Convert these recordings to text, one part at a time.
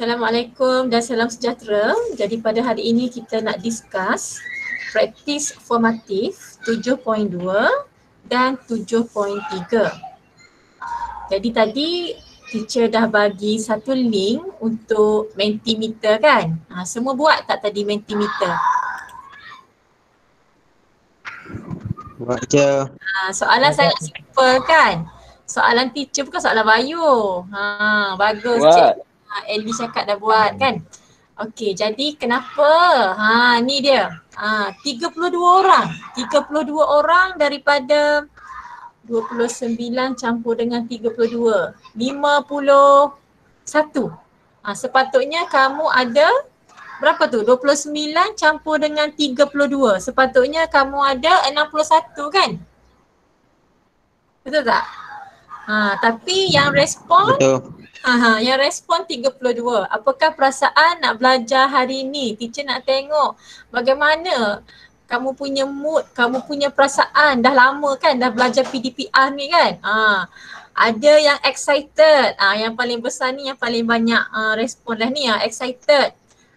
Assalamualaikum dan salam sejahtera. Jadi pada hari ini kita nak discuss praktis formatif 7.2 dan 7.3. Jadi tadi teacher dah bagi satu link untuk Mentimeter kan? Semua buat tak tadi Mentimeter? Buat je. Soalan sangat simple kan? Soalan teacher bukan soalan Bayu. Bagus cik. Ellie cakap dah buat kan? Okey, jadi kenapa? Ni dia. 32 orang. 32 orang daripada 29 campur dengan 32. 51. Sepatutnya kamu ada berapa tu? 29 campur dengan 32. Sepatutnya kamu ada 61 kan? Betul tak? Tapi yang respon Betul. yang respon 32. Apakah perasaan nak belajar hari ni? Teacher nak tengok bagaimana kamu punya mood, kamu punya perasaan. Dah lama kan dah belajar PDPR ni kan? Ada yang excited. Yang paling besar ni yang paling banyak respon dah ni, excited.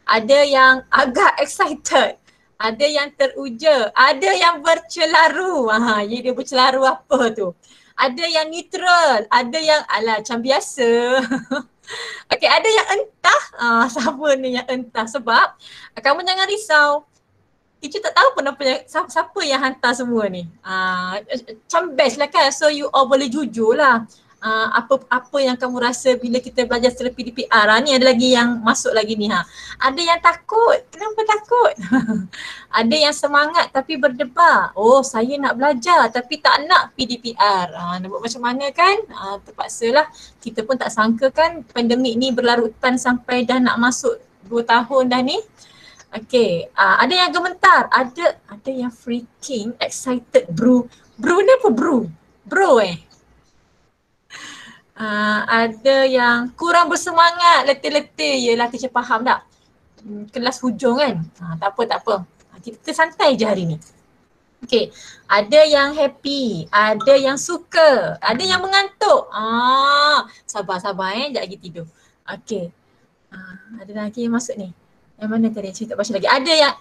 Ada yang agak excited. Ada yang teruja. Ada yang bercelaru. Dia bercelaru apa tu? Ada yang neutral, ada yang macam biasa. Okey, ada yang entah. Siapa ni yang entah? Sebab kamu jangan risau. Teacher tak tahu pun siapa yang hantar semua ni. Macam best lah kan. So you all boleh jujur lah. Apa yang kamu rasa bila kita belajar secara PDPR. Ni ada lagi yang masuk lagi ni. Ada yang takut. Kenapa takut? Ada yang semangat tapi berdebar. Oh, saya nak belajar tapi tak nak PDPR. Nak buat macam mana kan? Terpaksalah. Kita pun tak sangka kan pandemik ni berlarutan sampai dah nak masuk 2 tahun dah ni. Okay, ada yang gemetar, ada yang freaking excited bro. Bro ni apa bro? Bro ada yang kurang bersemangat, letih-letih. Yelah teacher faham tak? Kelas hujung kan? Tak apa. Kita santai je hari ni. Okay, ada yang happy, ada yang suka, ada yang mengantuk. Sabar, sekejap lagi tidur. Okay, ada lagi yang masuk ni. Yang mana tadi saya tak baca lagi. Ada yang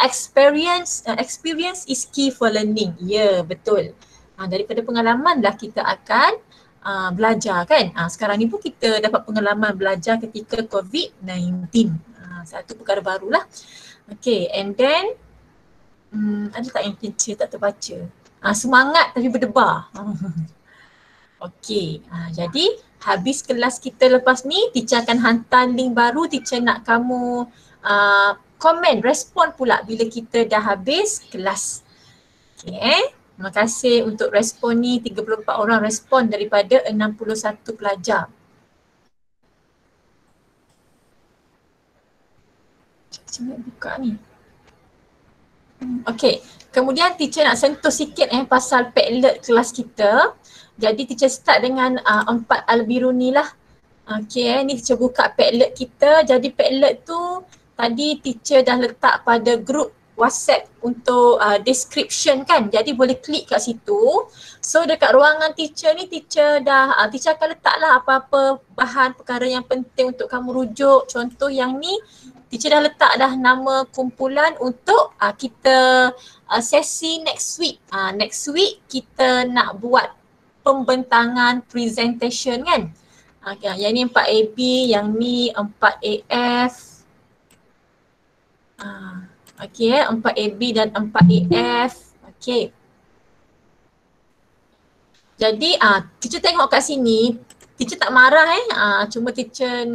experience is key for learning. Ya, betul. Daripada pengalaman lah kita akan belajar kan. Sekarang ni pun kita dapat pengalaman belajar ketika COVID-19. Satu perkara barulah. Okay, and then ada tak yang teacher tak terbaca? Semangat tapi berdebar. Okay, jadi habis kelas kita lepas ni, teacher akan hantar link baru. Teacher nak kamu komen, respon pula bila kita dah habis kelas. Okay, terima kasih untuk respon ni. 34 orang respon daripada 61 pelajar. Saya nak buka ni. Okay, kemudian teacher nak sentuh sikit pasal Padlet kelas kita. Jadi teacher start dengan 4 Al-Biruni lah. Okay, ni teacher buka Padlet kita. Jadi Padlet tu tadi teacher dah letak pada group WhatsApp untuk description kan. Jadi boleh klik kat situ. So dekat ruangan teacher ni teacher akan letaklah apa-apa bahan perkara yang penting untuk kamu rujuk. Contoh yang ni teacher dah letak dah nama kumpulan untuk kita sesi next week. Next week kita nak buat pembentangan presentation kan. Yang ni 4AB, yang ni 4AF. Okay, 4AB dan 4AF. Okay. Jadi teacher tengok kat sini, teacher tak marah cuma teacher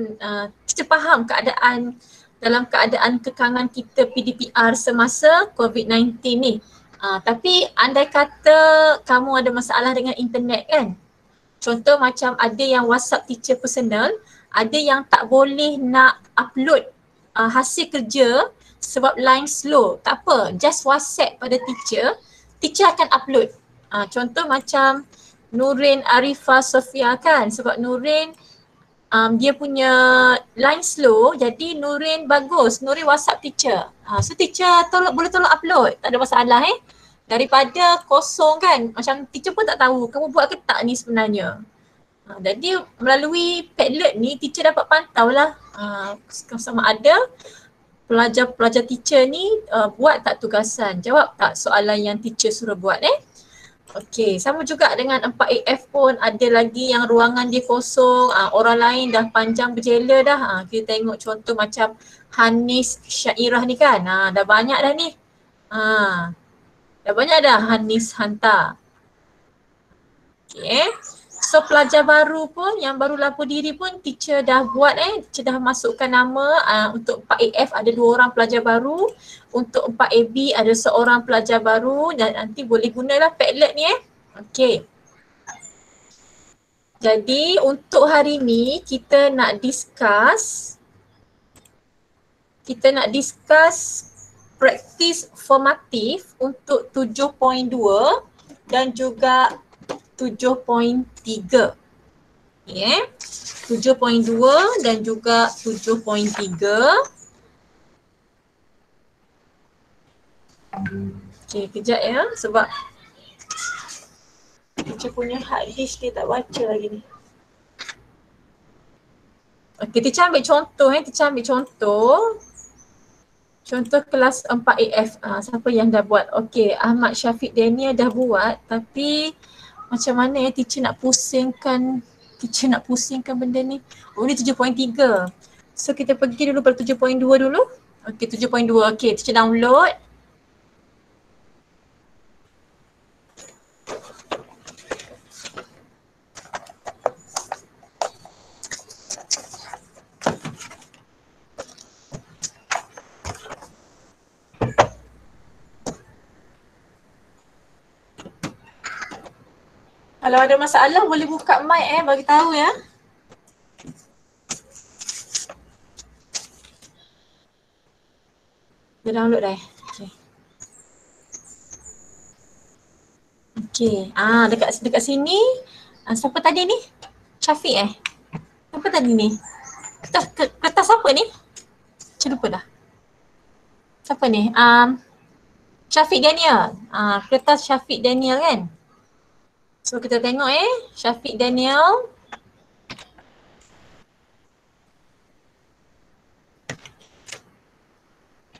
faham dalam keadaan kekangan kita PDPR semasa COVID-19 ni. Tapi andai kata kamu ada masalah dengan internet kan. Contoh macam ada yang WhatsApp teacher personal, ada yang tak boleh nak upload hasil kerja sebab line slow. Tak apa, just WhatsApp pada teacher, teacher akan upload. Contoh macam Nurin Arifah Sofia kan, sebab Nurin dia punya line slow, jadi Nurin bagus, Nurin WhatsApp teacher. So teacher boleh tolong upload, tak ada masalah daripada kosong kan, macam teacher pun tak tahu kamu buat ke tak ni sebenarnya. Jadi melalui Padlet ni teacher dapat pantau lah sama ada pelajar-pelajar teacher ni buat tak tugasan, jawab tak soalan yang teacher suruh buat Okey, sama juga dengan 4AF pun ada lagi yang ruangan dia kosong, orang lain dah panjang berjela dah. Kita tengok contoh macam Hanis Syairah ni kan, dah banyak dah ni. Dah banyak dah Hanis hantar. Okay. So pelajar baru pun yang baru lapor diri pun teacher dah buat teacher dah masukkan nama. Untuk 4AF ada 2 orang pelajar baru, untuk 4AB ada seorang pelajar baru dan nanti boleh gunalah Padlet ni Okay. Jadi untuk hari ni kita nak discuss praktis formatif untuk 7.2 dan juga 7.3. Okay. 7.2 dan juga 7.3. Okay, kejap sebab teacher punya hard disk dia tak baca lagi ni. Okay, teacher ambil contoh. Contoh kelas 4AF. Siapa yang dah buat? Okay, Ahmad Syafiq Daniel dah buat tapi macam mana teacher nak pusingkan benda ni. Ni 7.3. So kita pergi dulu pada 7.2 dulu. Okay, 7.2. Okay, teacher download. Kalau ada masalah boleh buka mic bagi tahu ya. Dah download dah. Okey. Dekat sini siapa tadi ni? Syafiq Siapa tadi ni? Kertas apa ni? Saya lupa dah. Siapa ni? Syafiq Daniel. Kertas Syafiq Daniel kan? So kita tengok Syafiq Daniel.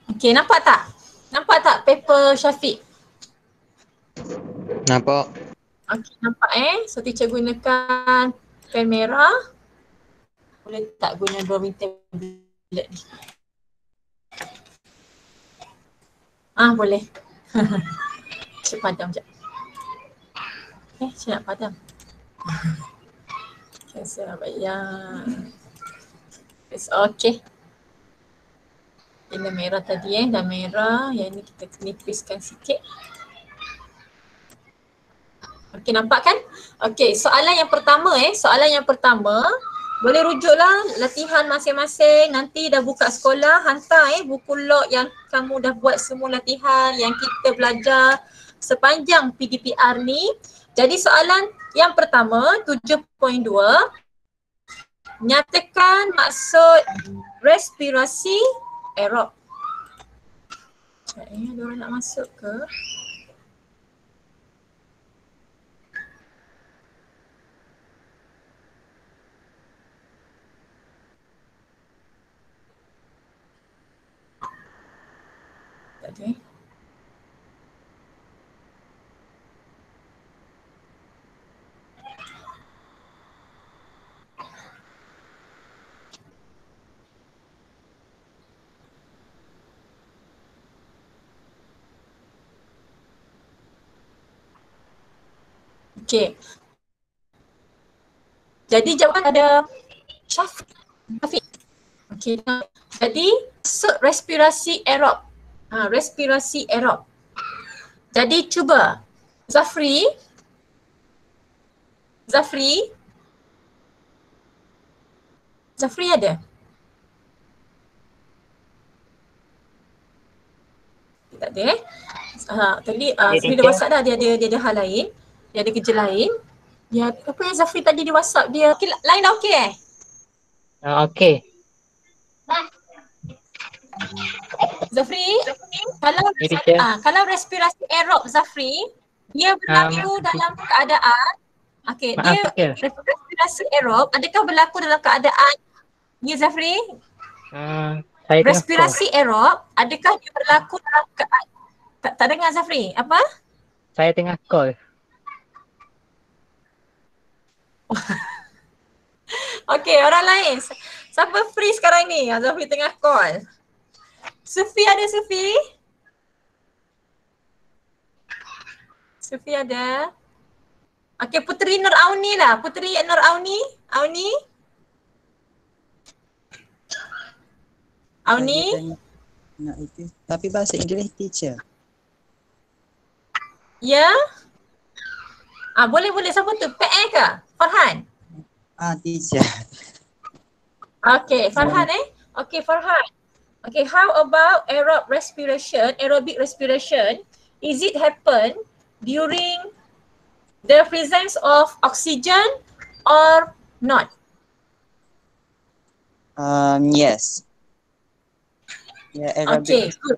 Okey, nampak tak? Nampak tak paper Syafiq? Nampak. Okey, nampak So teacher gunakan pen merah. Boleh tak guna drawing tablet ni? Boleh. Saya padam sekejap. Saya nak padam. Saya nak bayar. Okay. Ini merah tadi dah merah. Yang ni kita nipiskan sikit. Okay, nampak kan? Okay, soalan yang pertama. Boleh rujuklah latihan masing-masing. Nanti dah buka sekolah, hantar buku log yang kamu dah buat semua latihan yang kita belajar sepanjang PDPR ni. Jadi soalan yang pertama 7.2, nyatakan maksud respirasi aerob. Ada orang nak masuk ke? Tak ada Okay. Jadi jawapan ada Syafiq. Okay. Jadi respirasi aerob. Respirasi aerob. Jadi cuba Zafri ada? Tak ada tadi Zafri dah WhatsApp dah, dia ada hal lain. Dia ada kerja lain. Dia apa yang Zafri tadi di WhatsApp dia? Okay, line dah okey Okey. Zafri, kalau respirasi aerob Zafri, dia berlaku dalam keadaan Okey, Maaf, dia Fakir. respirasi aerob adakah berlaku dalam keadaan Ya Zafri? Saya tengah call. Respirasi aerob adakah dia berlaku dalam keadaan tak dengar Zafri? Apa? Saya tengah call. Okey, orang lain. Siapa free sekarang ni? Zafri tengah call. Sufi ada Sufi? Sufi ada? Okey, Puteri Nur Auni lah. Puteri Nur Auni? Auni? Auni? Nak itu. Tapi bahasa Inggeris teacher. Ya? Boleh. Siapa tu? PE ke? Farhan? Teacher. Okay, Farhan Okay, Farhan. Okay, how about aerobic respiration? Is it happen during the presence of oxygen or not? Yes. Yeah, Okay, aerobic. good.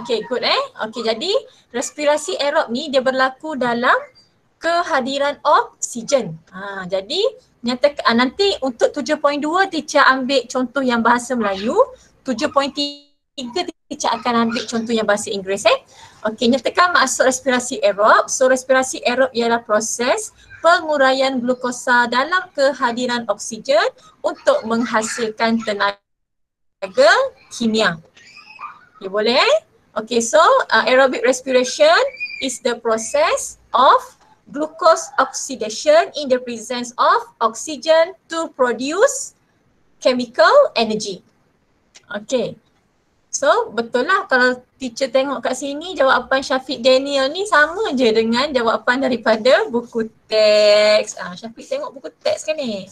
Okay, good Okay, jadi respirasi aerob ni dia berlaku dalam kehadiran oksigen. Jadi nyatakan nanti untuk 7.2 teacher ambil contoh yang bahasa Melayu, 7.3 teacher akan ambil contoh yang bahasa Inggeris Okey, nyatakan maksud respirasi aerob. So respirasi aerob ialah proses penguraian glukosa dalam kehadiran oksigen untuk menghasilkan tenaga kimia. Okay, boleh Okay, so aerobic respiration is the process of glucose oxidation in the presence of oxygen to produce chemical energy. Okay. So betul lah kalau teacher tengok kat sini jawapan Syafiq Daniel ni sama je dengan jawapan daripada buku teks. Syafiq tengok buku teks kan ni?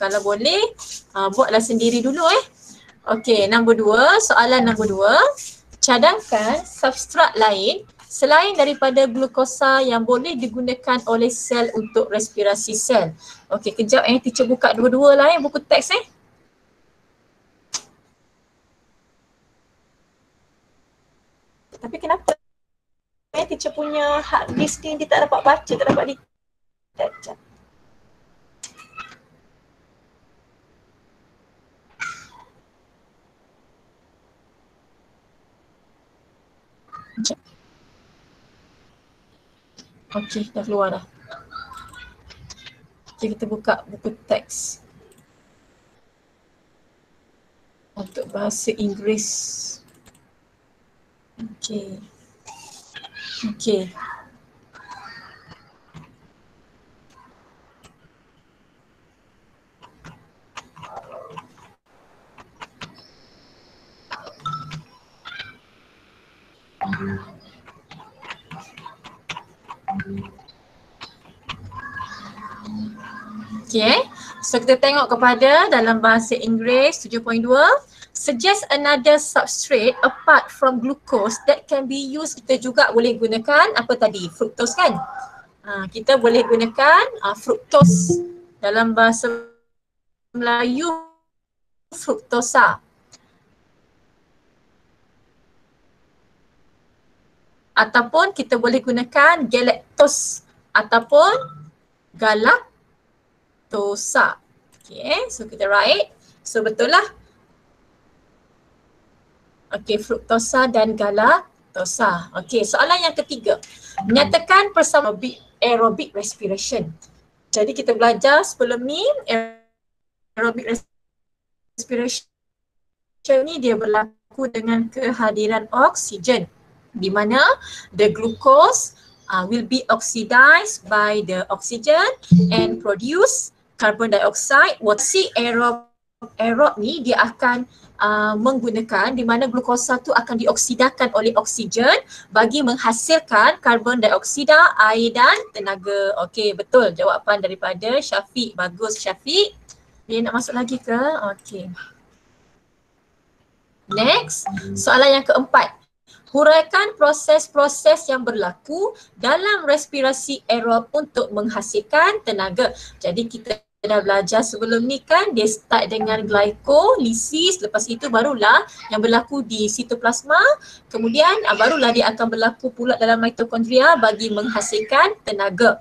Kalau boleh buatlah sendiri dulu Okay, soalan nombor 2. Cadangkan substrat lain selain daripada glukosa yang boleh digunakan oleh sel untuk respirasi sel. Okey, kejap teacher buka dua-dua lah buku teks Tapi kenapa teacher punya hard disk ni dia tak dapat baca, tak dapat di Okey, dah keluar dah. Okay, kita buka buku teks untuk bahasa Inggeris. Okey. Okay, so kita tengok kepada dalam bahasa Inggeris 7.2. Suggest another substrate apart from glucose that can be used. Kita juga boleh gunakan apa tadi? Fructose kan? Kita boleh gunakan fructose. Dalam bahasa Melayu fruktosa. Ataupun kita boleh gunakan galactose ataupun galactosa. Okay, so kita write. So betul lah. Okay, fruktosa dan galactosa. Okay, soalan yang ketiga. Nyatakan persamaan aerobic respiration. Jadi kita belajar sebelum ni aerobic respiration ni dia berlaku dengan kehadiran oksigen, di mana the glucose will be oxidized by the oxygen and produce carbon dioxide. Si aerob ni dia akan menggunakan di mana glukosa tu akan dioksidakan oleh oksigen bagi menghasilkan karbon dioksida, air dan tenaga. Okey, betul jawapan daripada Syafiq. Bagus Syafiq. Dia nak masuk lagi ke? Okey. Next, soalan yang keempat. Huraikan proses-proses yang berlaku dalam respirasi aerob untuk menghasilkan tenaga. Jadi kita dah belajar sebelum ni kan, dia start dengan glycolysis, lepas itu barulah yang berlaku di sitoplasma, kemudian barulah dia akan berlaku pula dalam mitokondria bagi menghasilkan tenaga.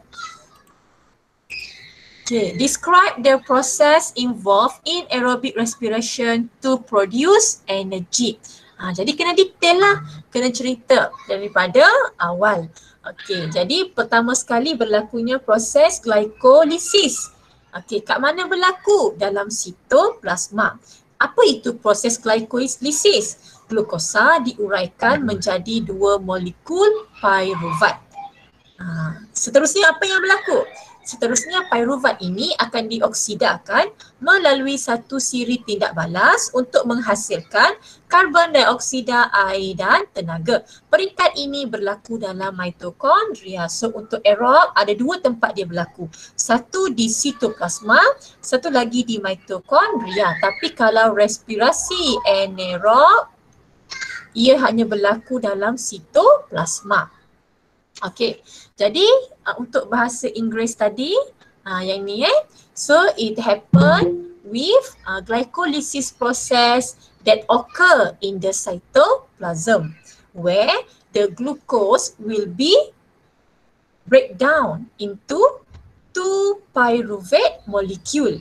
Okay, describe the process involved in aerobic respiration to produce energy. Jadi kena detail lah, kena cerita daripada awal. Okay, jadi pertama sekali berlakunya proses glycolysis. Okay, kat mana berlaku? Dalam sitoplasma. Apa itu proses glycolysis? Glukosa diuraikan menjadi 2 molekul pyruvat. Seterusnya apa yang berlaku? Seterusnya pyruvat ini akan dioksidakan melalui satu siri tindak balas untuk menghasilkan karbon dioksida, air dan tenaga. Peringkat ini berlaku dalam mitokondria. So untuk aerob ada 2 tempat dia berlaku. Satu di sitoplasma, satu lagi di mitokondria. Tapi kalau respirasi anaerob, ia hanya berlaku dalam sitoplasma. Okey, jadi untuk bahasa Inggeris tadi, yang ni so it happen with glycolysis process that occur in the cytoplasm where the glucose will be break down into 2 pyruvate molecule.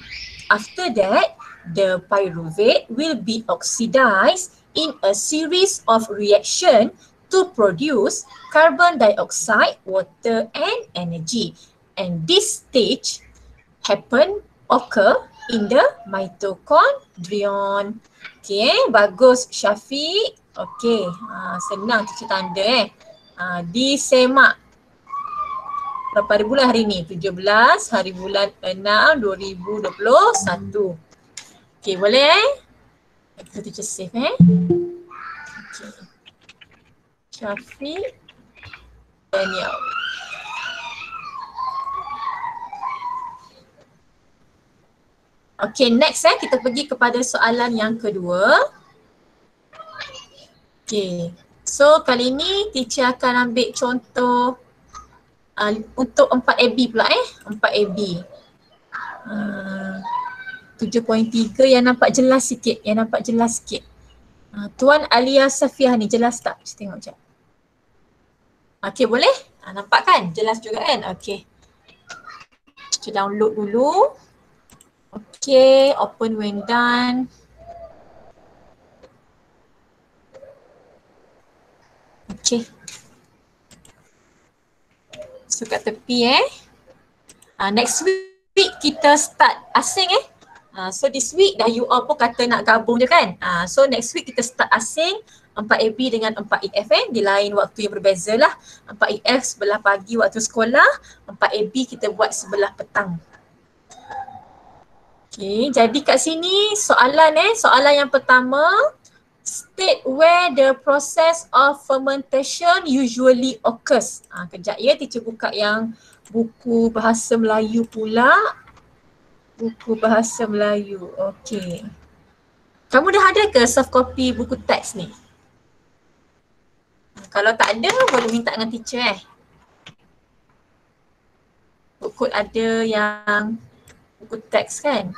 After that, the pyruvate will be oxidized in a series of reaction to produce carbon dioxide, water and energy. And this stage occur in the mitochondrion. Okay, bagus Syafiq. Okay, senang cuci tanda disemak. Berapa hari bulan hari ni? 17 hari bulan 6 2021. Okay, boleh kita teacher save Okay. Syafiq Daniel. Okay, next kita pergi kepada soalan yang kedua. Okay, so kali ni teacher akan ambil contoh untuk 4AB pula 4AB. 7.3 yang nampak jelas sikit, Tuan Alia Safiah ni jelas tak? Kita tengok sekejap. Okay, boleh? Nampak kan? Jelas juga kan? Okay. Kita download dulu. Okay, open when done. Okay. So kat tepi next week kita start asing so this week dah you all pun kata nak gabung je kan. So next week kita start asing 4AB dengan 4EF di lain waktu yang berbeza lah. 4EF sebelah pagi waktu sekolah, 4AB kita buat sebelah petang. Okay, jadi kat sini soalan yang pertama, state where the process of fermentation usually occurs. Kejap teacher buka yang buku bahasa Melayu pula. Buku bahasa Melayu, okay. Kamu dah ada ke soft copy buku teks ni? Kalau tak ada, boleh minta dengan teacher Buku ada yang buku teks kan?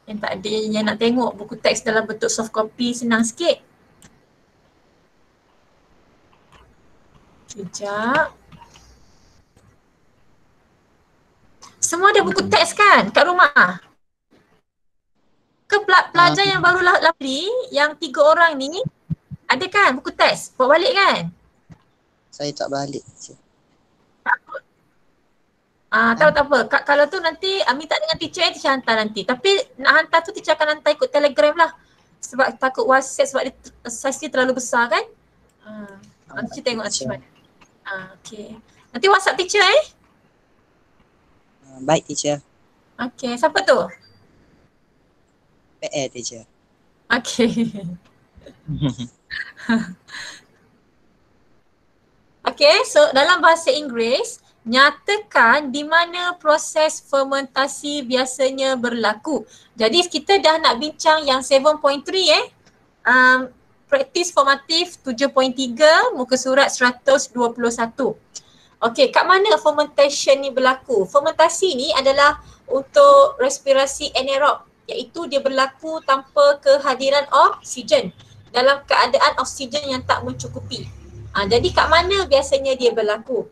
Yang tak ada yang nak tengok buku teks dalam bentuk soft copy senang sikit. Sekejap. Semua ada buku teks kan kat rumah? Ke pelajar yang baru lapli, yang 3 orang ni, ada kan buku teks? Bawa balik kan? Saya tak balik. Tahu tak apa. Kalau tu nanti minta dengan teacher hantar nanti. Tapi nak hantar tu teacher akan hantar ikut Telegram lah. Sebab takut WhatsApp sebab dia size dia terlalu besar kan. Nanti tengok nanti mana. Okay. Nanti WhatsApp teacher Baik teacher. Okay, siapa tu? PA teacher. Okay. Okay, so dalam bahasa Inggeris, nyatakan di mana proses fermentasi biasanya berlaku. Jadi kita dah nak bincang yang 7.3 praktis formatif 7.3 muka surat 121. Okey, kat mana fermentation ni berlaku? Fermentasi ni adalah untuk respirasi anaerob, iaitu dia berlaku tanpa kehadiran oksigen, dalam keadaan oksigen yang tak mencukupi. Jadi kat mana biasanya dia berlaku?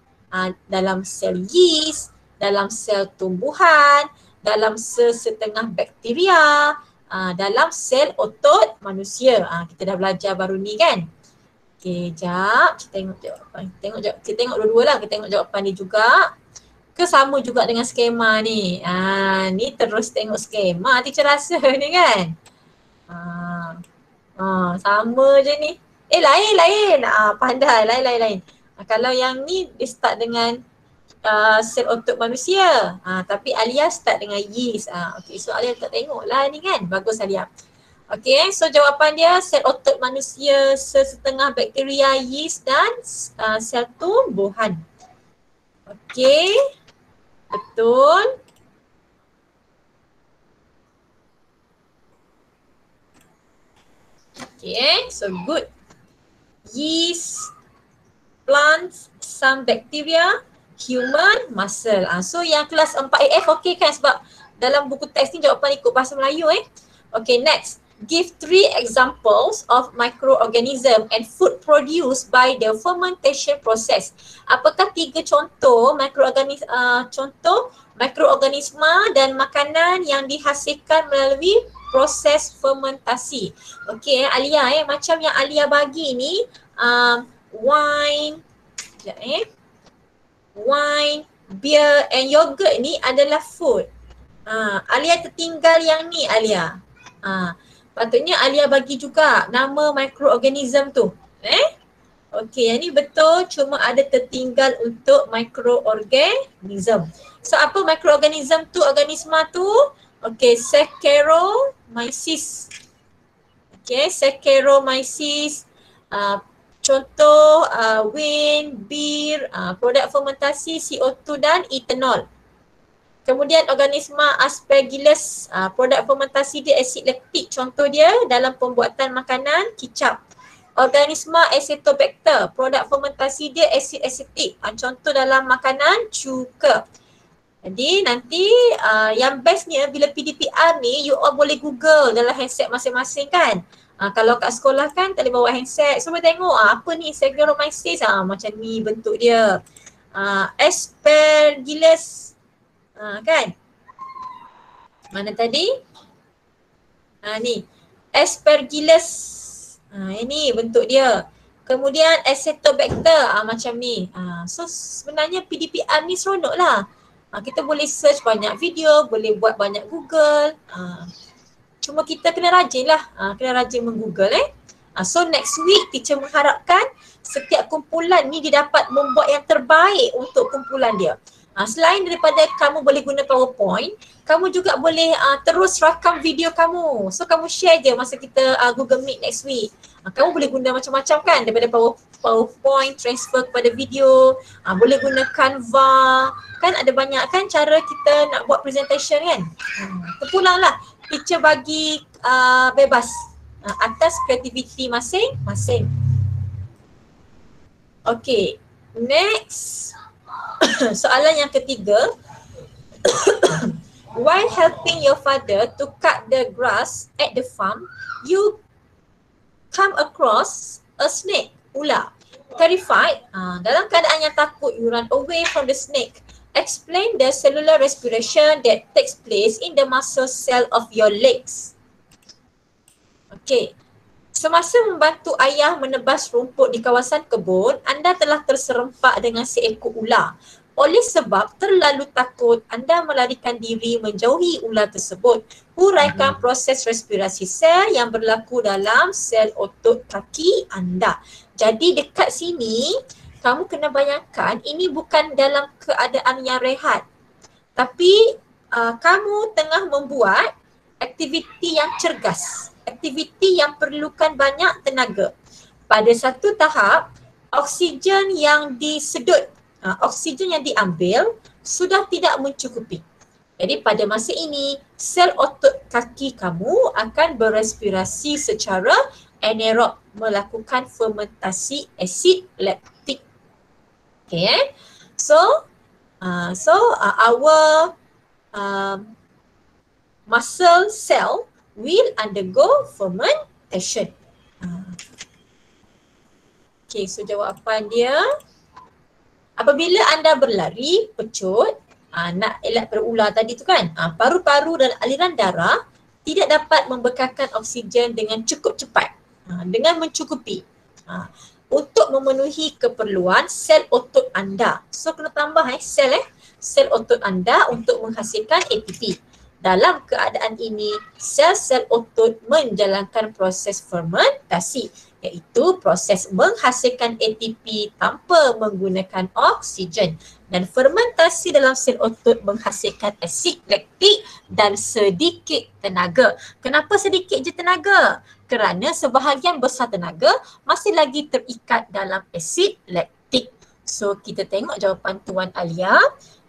Dalam sel yeast, dalam sel tumbuhan, dalam setengah bakteria, dalam sel otot manusia. Kita dah belajar baru ni kan. Okey, jap. Kita tengok jawapan. Kita tengok dua-dua lah. Kita tengok jawapan ni juga. Ke sama juga dengan skema ni. Ni terus tengok skema teacher rasa ni kan. Sama je ni. Lain. Pandai. Lain. Kalau yang ni dia start dengan sel otot manusia. Tapi Alia start dengan yeast. Okay, so Alia tak tengok lah ni kan. Bagus Alia. Okay, so jawapan dia sel otot manusia, setengah bakteria, yeast dan sel tumbuhan. Okay, betul. Okay, so good. Yeast, plants, some bacteria, human, muscle. So yang kelas 4AF okay kan sebab dalam buku teks ni jawapan ikut bahasa Melayu Okay, next. Give 3 examples of microorganism and food produced by the fermentation process. Apakah 3 contoh mikroorganisma dan makanan yang dihasilkan melalui proses fermentasi? Okey, Alia macam yang Alia bagi ni wine, wine, beer and yogurt ni adalah food. Alia tertinggal yang ni Alia. Patutnya Alia bagi juga nama microorganism tu. Okey, yang ni betul, cuma ada tertinggal untuk microorganism. So apa microorganism tu, organisma tu? Okey, Saccharomyces. Okey, Saccharomyces. Contoh wine, beer, produk fermentasi CO2 dan ethanol. Kemudian organisma Aspergillus, produk fermentasi dia asid laktik, contoh dia dalam pembuatan makanan kicap. Organisma Acetobacter, produk fermentasi dia asid asetik, contoh dalam makanan cuka. Jadi nanti yang bestnya bila PDPR ni you all boleh google dalam handset masing-masing kan. Kalau kat sekolah kan tak boleh bawa handset, so boleh tengok apa ni Saccharomyces, macam ni bentuk dia. Aspergillus, kan? Mana tadi? Ni Aspergillus. Ini bentuk dia. Kemudian Acetobacter, macam ni. So sebenarnya PDPR ni seronok lah. Kita boleh search banyak video, boleh buat banyak Google. Cuma kita kena rajin lah. Kena rajin meng-Google So next week teacher mengharapkan setiap kumpulan ni dia dapat membuat yang terbaik untuk kumpulan dia. Selain daripada kamu boleh guna PowerPoint, kamu juga boleh terus rakam video kamu. So kamu share je masa kita Google Meet next week. Kamu boleh guna macam-macam kan, daripada PowerPoint, transfer kepada video, boleh guna Canva. Kan ada banyak kan cara kita nak buat presentation kan. Terpulanglah, teacher bagi bebas atas kreativiti masing-masing. Okay, next. Soalan yang ketiga. While helping your father to cut the grass at the farm, you come across a snake, ular. Terrified, dalam keadaan yang takut, you run away from the snake. Explain the cellular respiration that takes place in the muscle cell of your legs. Okay. Semasa membantu ayah menebas rumput di kawasan kebun, anda telah terserempak dengan seekor ular. Oleh sebab terlalu takut, anda melarikan diri menjauhi ular tersebut. Huraikan proses respirasi sel yang berlaku dalam sel otot kaki anda. Jadi dekat sini, kamu kena bayangkan ini bukan dalam keadaan yang rehat. Tapi kamu tengah membuat aktiviti yang cergas. Aktiviti yang perlukan banyak tenaga. Pada satu tahap, oksigen yang disedut, oksigen yang diambil sudah tidak mencukupi. Jadi pada masa ini, sel otot kaki kamu akan berrespirasi secara anaerob, melakukan fermentasi asid laktik. Okay, so our muscle cell will undergo fermentation. Okay, so jawapan dia, apabila anda berlari, pecut, nak elak berular tadi tu kan. Paru-paru dan aliran darah tidak dapat membekalkan oksigen dengan cukup cepat dengan mencukupi untuk memenuhi keperluan sel otot anda. So kena tambah sel otot anda untuk menghasilkan ATP. Dalam keadaan ini, sel-sel otot menjalankan proses fermentasi, iaitu proses menghasilkan ATP tanpa menggunakan oksigen. Dan fermentasi dalam sel otot menghasilkan asid laktik dan sedikit tenaga. Kenapa sedikit je tenaga? Kerana sebahagian besar tenaga masih lagi terikat dalam asid laktik. So kita tengok jawapan Tuan Alia.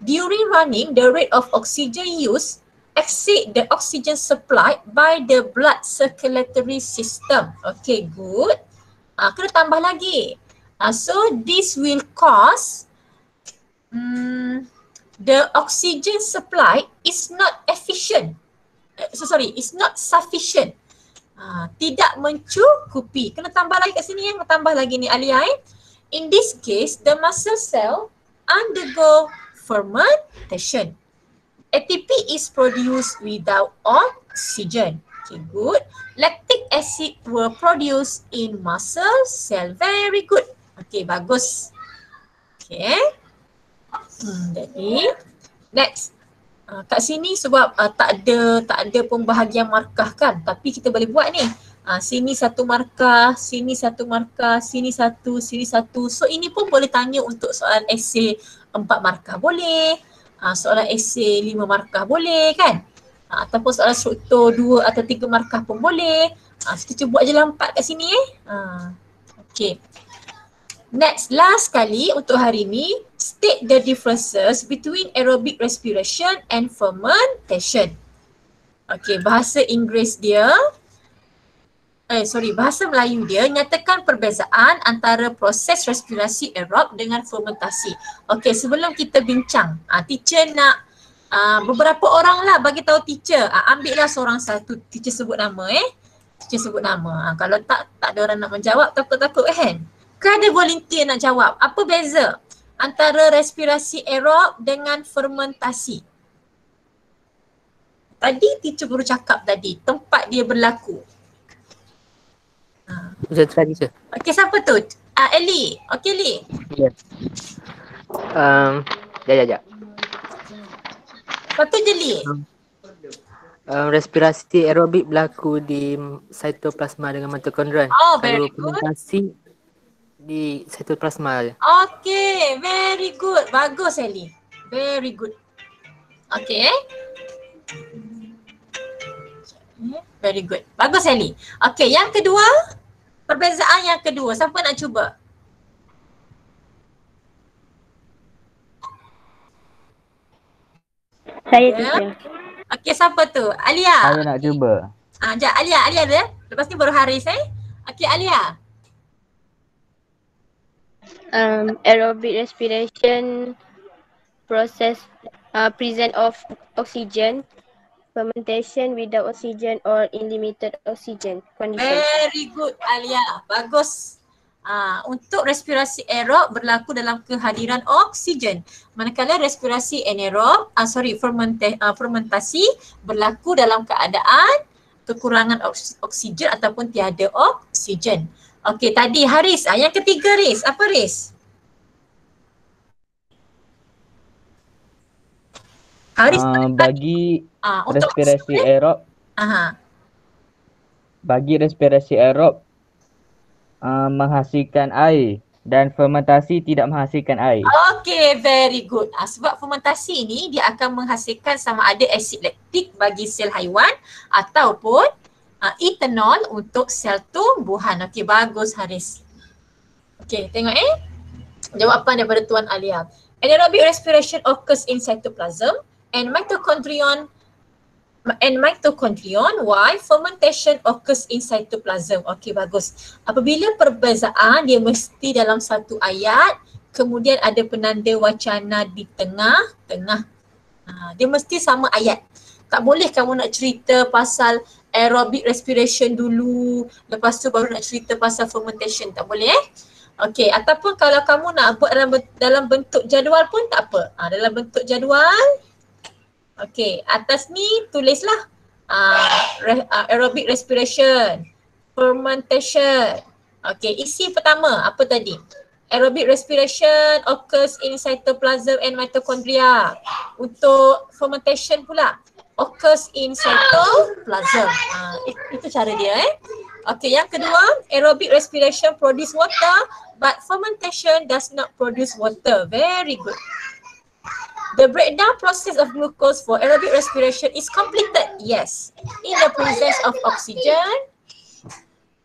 During running, the rate of oxygen use exceed the oxygen supplied by the blood circulatory system. Okay, good. Kena tambah lagi. So this will cause the oxygen supply is not efficient. Is not sufficient. Tidak mencukupi. Kena tambah lagi kat sini kena tambah lagi ni Alia. In this case, the muscle cell undergo fermentation. ATP is produced without oxygen. Okay, good. Lactic acid were produced in muscle cell. Very good. Okay, bagus. Okay. Jadi, next. Kat sini sebab tak ada pembahagian markah kan. Tapi kita boleh buat ni. Sini satu markah, sini satu markah, sini satu, sini satu. So ini pun boleh tanya untuk soalan esei 4 markah boleh. Soalan esei 5 markah boleh kan? Ataupun soalan struktur 2 atau 3 markah pun boleh. Kita cuba je lah 4 kat sini Okay. Next, last kali untuk hari ni, state the differences between aerobic respiration and fermentation. Okay, bahasa Inggeris dia, bahasa Melayu dia, nyatakan perbezaan antara proses respirasi aerob dengan fermentasi. Okay, sebelum kita bincang, teacher nak beberapa orang lah bagi tahu teacher. Ambil lah seorang satu, teacher sebut nama Teacher sebut nama. Kalau tak ada orang nak menjawab, takut-takut kan? Kan ada volunteer nak jawab. Apa beza antara respirasi aerob dengan fermentasi? Tadi teacher baru cakap tadi, tempat dia berlaku. Saya try teacher. Okey, siapa tu? Ellie. Okey, Ellie. Ya. Sekejap. Lepas tu je, Lee. Respirasi aerobik berlaku di cytoplasma dengan mitokondria. Very good. Fermentasi di cytoplasma. Okay, very good. Bagus, Ellie. Very good. Okay. Very good. Bagus, Ellie. Okay, yang kedua. Perbezaan yang kedua. Siapa nak cuba? Saya teacher. Okay, siapa tu? Alia. Saya nak cuba. Sekejap, Alia dia. Lepas ni baru Haris Okay, Alia. Aerobic respiration process present of oxygen, fermentation without oxygen or in limited oxygen condition. Very good, Alia. Bagus. Untuk respirasi aerob berlaku dalam kehadiran oksigen. Manakala respirasi anaerob, fermentasi berlaku dalam keadaan kekurangan oksigen ataupun tiada oksigen. Okey, tadi Haris. Yang ketiga, Haris. Apa, Haris? Haris bagi respirasi oksigen? aerob. Bagi respirasi aerob menghasilkan air dan fermentasi tidak menghasilkan air. Okay, very good. Sebab fermentasi ni dia akan menghasilkan sama ada asid laktik bagi sel haiwan ataupun etanol untuk sel tumbuhan. Okay, bagus Haris. Okay, tengok jawapan daripada Tuan Alia. Anaerobic respiration occurs in cytoplasm and mitochondrion while fermentation occurs in cytoplasm. Okey, bagus. Apabila perbezaan dia mesti dalam satu ayat, kemudian ada penanda wacana di tengah-tengah. Dia mesti sama ayat. Tak boleh kamu nak cerita pasal aerobic respiration dulu, lepas tu baru nak cerita pasal fermentation. Tak boleh Okey, ataupun kalau kamu nak buat dalam bentuk jadual pun tak apa. Dalam bentuk jadual, okey, atas ni tulislah aerobic respiration, fermentation. Okey, isi pertama apa tadi? Aerobic respiration occurs in cytoplasm and mitochondria. Untuk fermentation pula occurs in cytoplasm. Itu cara dia Okey, yang kedua, aerobic respiration produce water but fermentation does not produce water. Very good. The breakdown process of glucose for aerobic respiration is completed. Yes. In the presence of oxygen,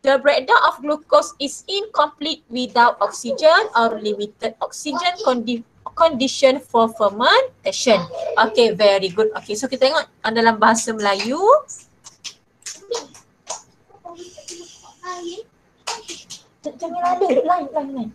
the breakdown of glucose is incomplete without oxygen or limited oxygen condition for fermentation. Okay, very good. Okay, so kita tengok dalam bahasa Melayu. Jangan ada lain.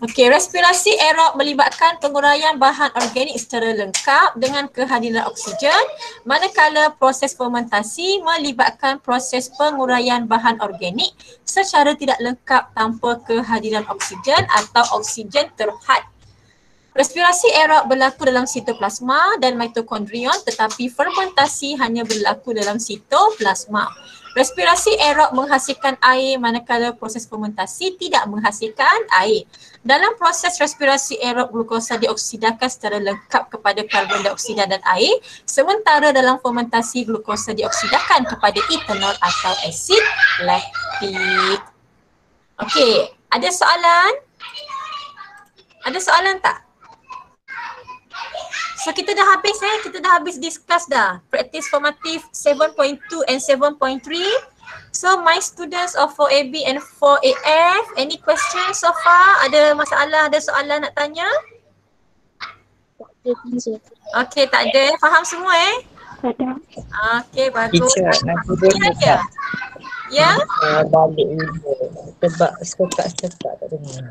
Okay, respirasi aerob melibatkan penguraian bahan organik secara lengkap dengan kehadiran oksigen, manakala proses fermentasi melibatkan proses penguraian bahan organik secara tidak lengkap tanpa kehadiran oksigen atau oksigen terhad. Respirasi aerob berlaku dalam sitoplasma dan mitokondrion, tetapi fermentasi hanya berlaku dalam sitoplasma. Respirasi aerob menghasilkan air manakala proses fermentasi tidak menghasilkan air. Dalam proses respirasi aerob, glukosa dioksidakan secara lengkap kepada karbon dioksida dan air, sementara dalam fermentasi glukosa dioksidakan kepada etanol atau asid laktik. Okey, ada soalan? Ada soalan tak? So kita dah habis kita dah habis discuss dah practice formative 7.2 and 7.3. So my students of 4AB and 4AF, any questions so far? Ada masalah, ada soalan nak tanya? Okay, tak ada. Faham semua Tak ada. Okay, bagus. Teacher, nanti boleh tak? Ya? Balik sebab sekat-sekat tak dengar.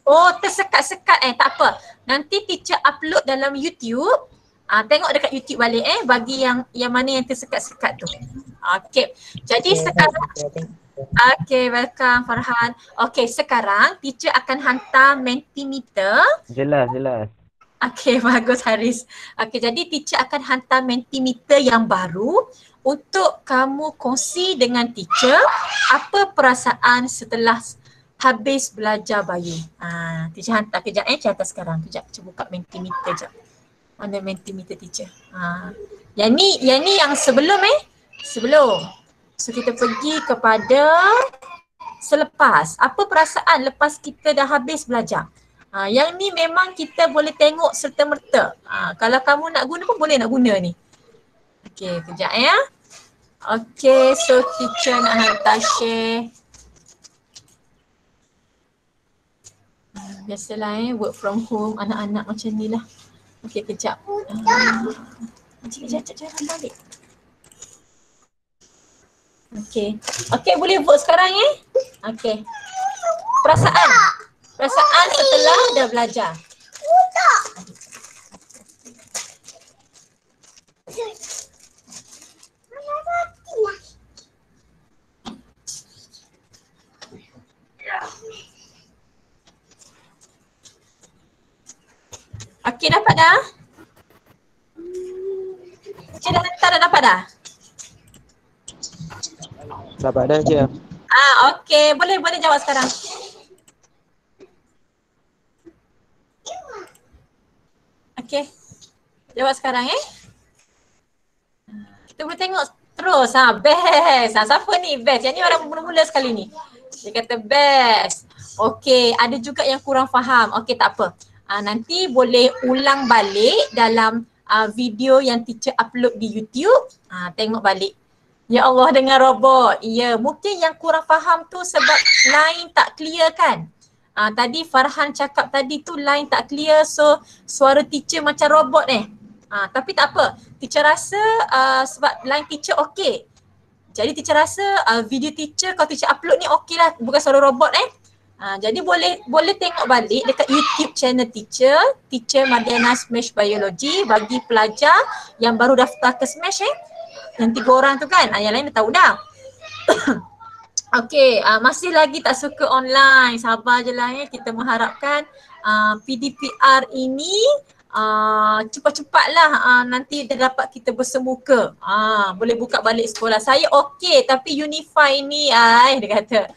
Oh, tersekat-sekat tak apa. Nanti teacher upload dalam YouTube. Tengok dekat YouTube balik bagi yang mana yang tersekat-sekat tu. Okay. Jadi sekarang okay, welcome Farhan. Okay, sekarang teacher akan hantar Mentimeter. Jelas. Okay, bagus Haris. Okay, jadi teacher akan hantar Mentimeter yang baru untuk kamu kongsi dengan teacher apa perasaan setelah habis belajar bio. Teacher hantar kejap saya hantar sekarang. Kejap, saya buka Mentimeter kejap. Mana Mentimeter teacher? Yang ni yang sebelum sebelum. So kita pergi kepada selepas. Apa perasaan lepas kita dah habis belajar? Yang ni memang kita boleh tengok serta-merta. Kalau kamu nak guna pun boleh nak guna ni. Okay, kejap ya. Okay, so teacher nak hantar share. Biasalah work from home, anak-anak macam ni lah. Okay, kejap. Kejap, jangan balik. Okay. Okay, boleh vote sekarang Okay. Perasaan setelah dah belajar. Okey, dapat dah? Cik dah hantar dah, dapat dah? Dapat dah je. Okey, boleh jawab sekarang. Okey. Jawab sekarang Kita boleh tengok terus best. Siapa ni best? Yang ni orang mula-mula sekali ni. Dia kata best. Okey, ada juga yang kurang faham. Okey, tak apa. Nanti boleh ulang balik dalam video yang teacher upload di YouTube. Tengok balik. Ya Allah, dengan robot. Ya, mungkin yang kurang faham tu sebab line tak clear kan. Tadi Farhan cakap tadi tu line tak clear, so suara teacher macam robot tapi tak apa. Teacher rasa sebab line teacher okey. Jadi teacher rasa video teacher kalau teacher upload ni okey lah, bukan suara robot jadi boleh tengok balik dekat YouTube channel teacher Madiana Smash Biology bagi pelajar yang baru daftar ke Smash yang 3 orang tu kan. Yang lain dah tahu dah. Okey, masih lagi tak suka online. Sabar je lah ya. Kita mengharapkan PDPR ini cepat-cepatlah nanti dah dapat kita bersemuka. Boleh buka balik sekolah. Saya okey tapi Unify ni dia kata.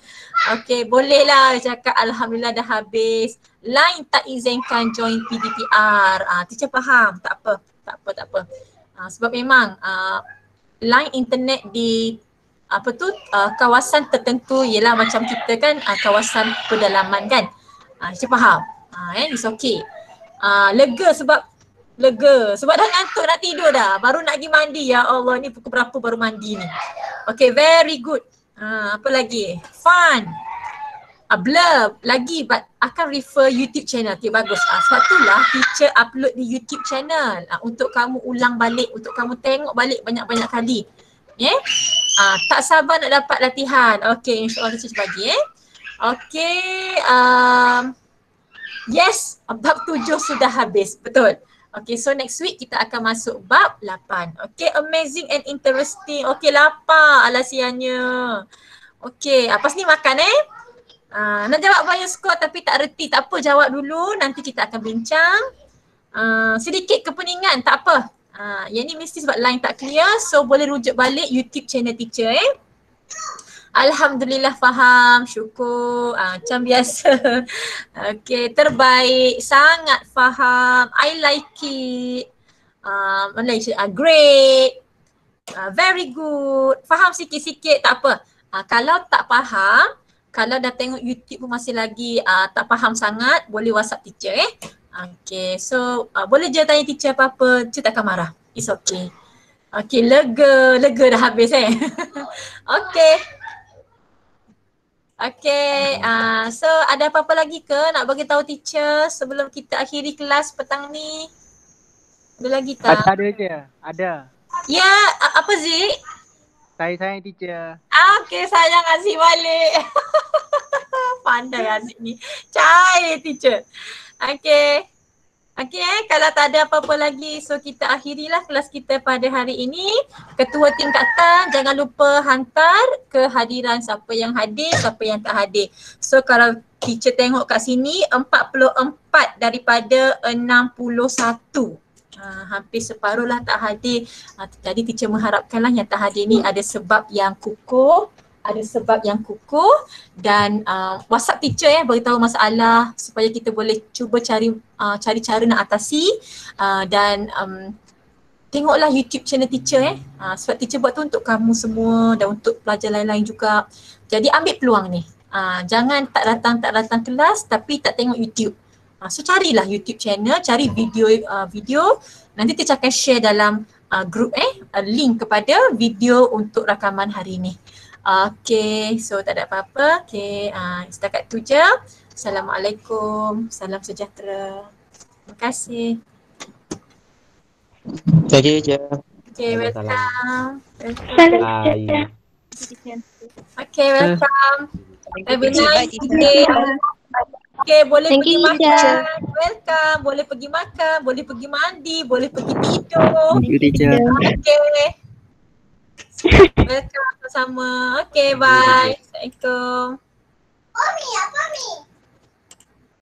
Okey, bolehlah cakap alhamdulillah dah habis. Line tak izinkan join PDPR. Teacher faham. Tak apa. Sebab memang line internet di kawasan tertentu ialah macam kita kan kawasan pedalaman kan. Teacher faham. It's okay. Lega sebab dah ngantuk nak tidur dah. Baru nak pergi mandi. Ya Allah, ni pukul berapa baru mandi ni. Okay, very good. Apa lagi? Fun. Blur lagi but akan refer YouTube channel. Okay, bagus. Sebab itulah teacher upload di YouTube channel untuk kamu ulang balik, untuk kamu tengok balik banyak-banyak kali. Tak sabar nak dapat latihan. Okay, insyaAllah teacher bagi Okay, yes, bab 7 sudah habis. Betul. Okay, so next week kita akan masuk bab 8. Okay, amazing and interesting. Okay, lapar alasiannya. Okay, pas ni makan nak jawab bio score tapi tak reti. Tak apa, jawab dulu. Nanti kita akan bincang. Sedikit kepeningan, tak apa. Yang ni mesti sebab line tak clear. So boleh rujuk balik YouTube channel teacher Alhamdulillah faham, syukur. Macam biasa. Okay, terbaik. Sangat faham. I like it. Great. Very good. Faham sikit-sikit, tak apa. Kalau tak faham, kalau dah tengok YouTube pun masih lagi tak faham sangat, boleh WhatsApp teacher Okay, so boleh je tanya teacher apa-apa, teacher takkan marah. It's okay. Okay, lega dah habis Okay. Okay, so ada apa-apa lagi ke nak bagi tahu teacher sebelum kita akhiri kelas petang ni? Ada lagi tak? Ada je, ada. Ya, apa Zik? Saya sayang teacher. Okay, sayang Aziz balik. Pandai Aziz ni. Cair teacher. Okay. Kalau tak ada apa-apa lagi, so kita akhirilah kelas kita pada hari ini. Ketua tingkatan jangan lupa hantar kehadiran siapa yang hadir, siapa yang tak hadir. So kalau teacher tengok kat sini 44 daripada 61. Hampir separuh lah tak hadir. Jadi teacher mengharapkanlah yang tak hadir ni ada sebab yang kukuh. Dan WhatsApp teacher beritahu masalah supaya kita boleh cuba cari cara nak atasi dan tengoklah YouTube channel teacher sebab teacher buat tu untuk kamu semua dan untuk pelajar lain-lain juga. Jadi ambil peluang ni. Jangan tak datang kelas tapi tak tengok YouTube. So carilah YouTube channel, cari video nanti teacher akan share dalam group link kepada video untuk rakaman hari ni. Okay, so tak ada apa-apa. Okay, setakat tu je. Assalamualaikum, salam sejahtera. Terima kasih. Okay je. Okay, welcome. Bye. Okay, welcome. Have a nice day. Okay, boleh pergi makan. Welcome. Boleh pergi makan, boleh pergi mandi, boleh pergi tidur. Thank you teacher. Okay. Welcome sama-sama. Okay, bye. Assalamualaikum. Mami, apa ni?